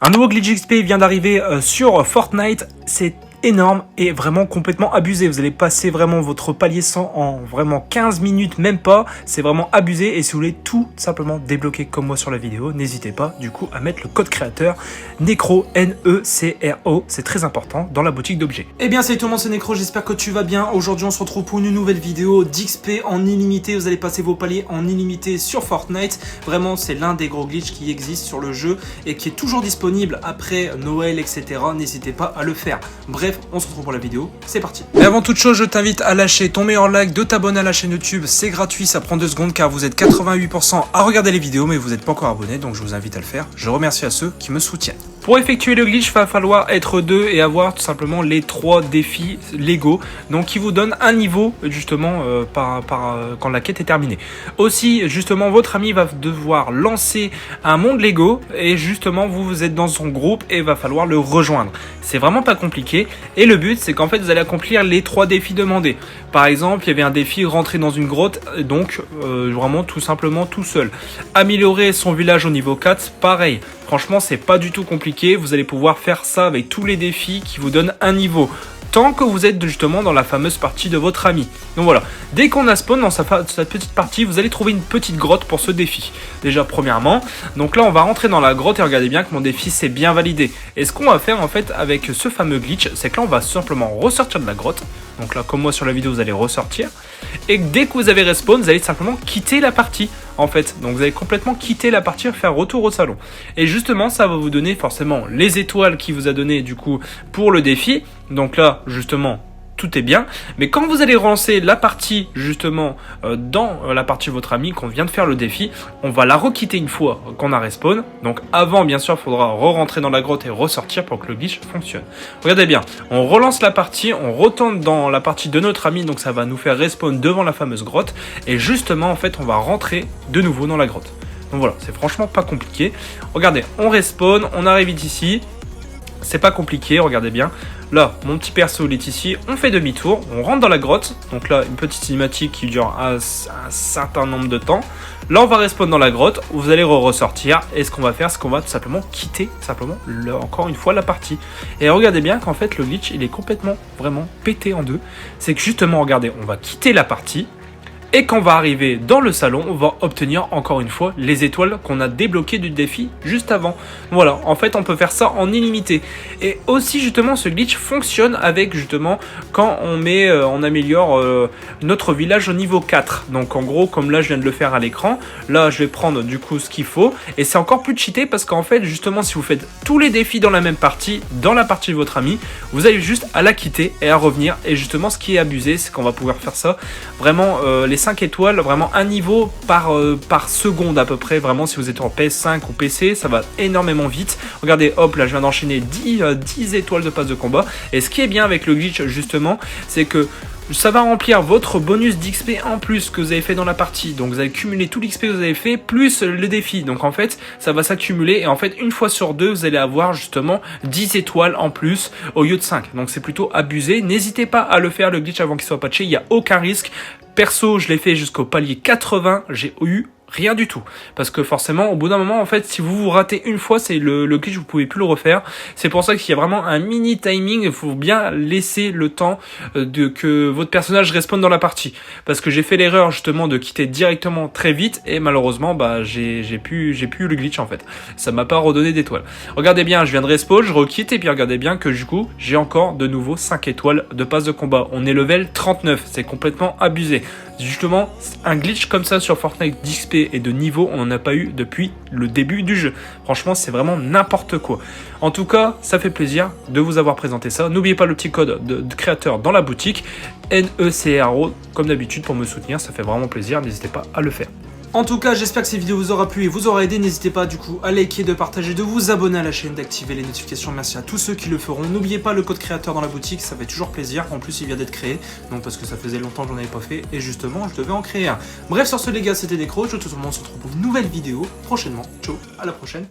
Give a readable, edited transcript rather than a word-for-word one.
Un nouveau glitch XP vient d'arriver sur Fortnite, c'est énorme et vraiment complètement abusé. Vous allez passer vraiment votre palier 100 en vraiment 15 minutes, même pas. C'est vraiment abusé et si vous voulez tout simplement débloquer comme moi sur la vidéo, n'hésitez pas du coup à mettre le code créateur Necro, N-E-C-R-O, c'est très important dans la boutique d'objets. Eh bien salut tout le monde, c'est Necro, j'espère que tu vas bien. Aujourd'hui on se retrouve pour une nouvelle vidéo d'XP en illimité. Vous allez passer vos paliers en illimité sur Fortnite. Vraiment c'est l'un des gros glitches qui existent sur le jeu et qui est toujours disponible après Noël, etc. N'hésitez pas à le faire. Bref, on se retrouve pour la vidéo, c'est parti. Mais avant toute chose, je t'invite à lâcher ton meilleur like, de t'abonner à la chaîne YouTube, c'est gratuit, ça prend 2 secondes car vous êtes 88% à regarder les vidéos mais vous n'êtes pas encore abonné, donc je vous invite à le faire. Je remercie à ceux qui me soutiennent. Pour effectuer le glitch, il va falloir être 2 et avoir tout simplement les 3 défis Lego, donc qui vous donnent un niveau justement quand la quête est terminée. Aussi, justement, votre ami va devoir lancer un monde Lego et justement vous êtes dans son groupe et il va falloir le rejoindre. C'est vraiment pas compliqué et le but c'est qu'en fait vous allez accomplir les 3 défis demandés. Par exemple, il y avait un défi rentrer dans une grotte, donc vraiment tout simplement tout seul. Améliorer son village au niveau 4, pareil. Franchement, c'est pas du tout compliqué. Vous allez pouvoir faire ça avec tous les défis qui vous donnent un niveau. Tant que vous êtes justement dans la fameuse partie de votre ami. Donc voilà, dès qu'on a spawn dans sa petite partie, vous allez trouver une petite grotte pour ce défi. Déjà premièrement, donc là on va rentrer dans la grotte et regardez bien que mon défi c'est bien validé. Et ce qu'on va faire en fait avec ce fameux glitch, c'est que là on va simplement ressortir de la grotte. Donc là comme moi sur la vidéo vous allez ressortir. Et dès que vous avez respawn, vous allez simplement quitter la partie en fait. Donc vous allez complètement quitter la partie et faire retour au salon. Et justement ça va vous donner forcément les étoiles qui vous a donné du coup pour le défi. Donc là justement tout est bien, mais quand vous allez relancer la partie justement dans la partie de votre ami qu'on vient de faire le défi, on va la requitter une fois qu'on a respawn. Donc avant bien sûr il faudra re-rentrer dans la grotte et ressortir pour que le glitch fonctionne. Regardez bien, on relance la partie, on retourne dans la partie de notre ami, donc ça va nous faire respawn devant la fameuse grotte et justement en fait on va rentrer de nouveau dans la grotte. Donc voilà, c'est franchement pas compliqué. Regardez, on respawn, on arrive ici, c'est pas compliqué, regardez bien. Là, mon petit perso il est ici, on fait demi-tour, on rentre dans la grotte. Donc là, une petite cinématique qui dure un certain nombre de temps. Là, on va respawn dans la grotte, vous allez ressortir. Et ce qu'on va faire, c'est qu'on va tout simplement quitter, encore une fois, la partie. Et regardez bien qu'en fait, le glitch, il est complètement, vraiment pété en deux. C'est que justement, regardez, on va quitter la partie. Et quand on va arriver dans le salon, on va obtenir encore une fois les étoiles qu'on a débloquées du défi juste avant. Voilà, en fait on peut faire ça en illimité. Et aussi justement ce glitch fonctionne avec justement quand on améliore notre village au niveau 4. Donc en gros comme là je viens de le faire à l'écran, là je vais prendre du coup ce qu'il faut. Et c'est encore plus cheaté parce qu'en fait justement si vous faites tous les défis dans la même partie, dans la partie de votre ami, vous allez juste à la quitter et à revenir. Et justement ce qui est abusé c'est qu'on va pouvoir faire ça vraiment les 5 étoiles, vraiment un niveau par seconde à peu près. Vraiment si vous êtes en PS5 ou PC ça va énormément vite. Regardez hop là je viens d'enchaîner 10 étoiles de passe de combat. Et ce qui est bien avec le glitch justement c'est que ça va remplir votre bonus d'XP en plus que vous avez fait dans la partie. Donc vous allez cumuler tout l'XP que vous avez fait plus le défi. Donc en fait ça va s'accumuler et en fait une fois sur deux vous allez avoir justement 10 étoiles en plus au lieu de 5. Donc c'est plutôt abusé. N'hésitez pas à le faire le glitch avant qu'il soit patché. Il n'y a aucun risque. Perso, je l'ai fait jusqu'au palier 80, j'ai eu rien du tout. Parce que forcément, au bout d'un moment, en fait, si vous ratez une fois, c'est le glitch, vous pouvez plus le refaire. C'est pour ça qu'il y a vraiment un mini timing. Il faut bien laisser le temps que votre personnage respawn dans la partie. Parce que j'ai fait l'erreur justement de quitter directement très vite et malheureusement, bah j'ai plus eu le glitch en fait. Ça m'a pas redonné d'étoiles. Regardez bien, je viens de respawn, je requitte et puis regardez bien que du coup, j'ai encore de nouveau 5 étoiles de passe de combat. On est level 39, c'est complètement abusé. Justement, un glitch comme ça sur Fortnite d'XP et de niveau, on n'en a pas eu depuis le début du jeu. Franchement, c'est vraiment n'importe quoi. En tout cas, ça fait plaisir de vous avoir présenté ça. N'oubliez pas le petit code de créateur dans la boutique, NECRO, comme d'habitude pour me soutenir. Ça fait vraiment plaisir, n'hésitez pas à le faire. En tout cas, j'espère que cette vidéo vous aura plu et vous aura aidé. N'hésitez pas du coup à liker, de partager, de vous abonner à la chaîne, d'activer les notifications. Merci à tous ceux qui le feront. N'oubliez pas le code créateur dans la boutique, ça fait toujours plaisir. En plus, il vient d'être créé, donc parce que ça faisait longtemps que j'en avais pas fait et justement, je devais en créer un. Bref, sur ce les gars, c'était Necro. Je te souhaite on se retrouve pour une nouvelle vidéo prochainement. Ciao, à la prochaine.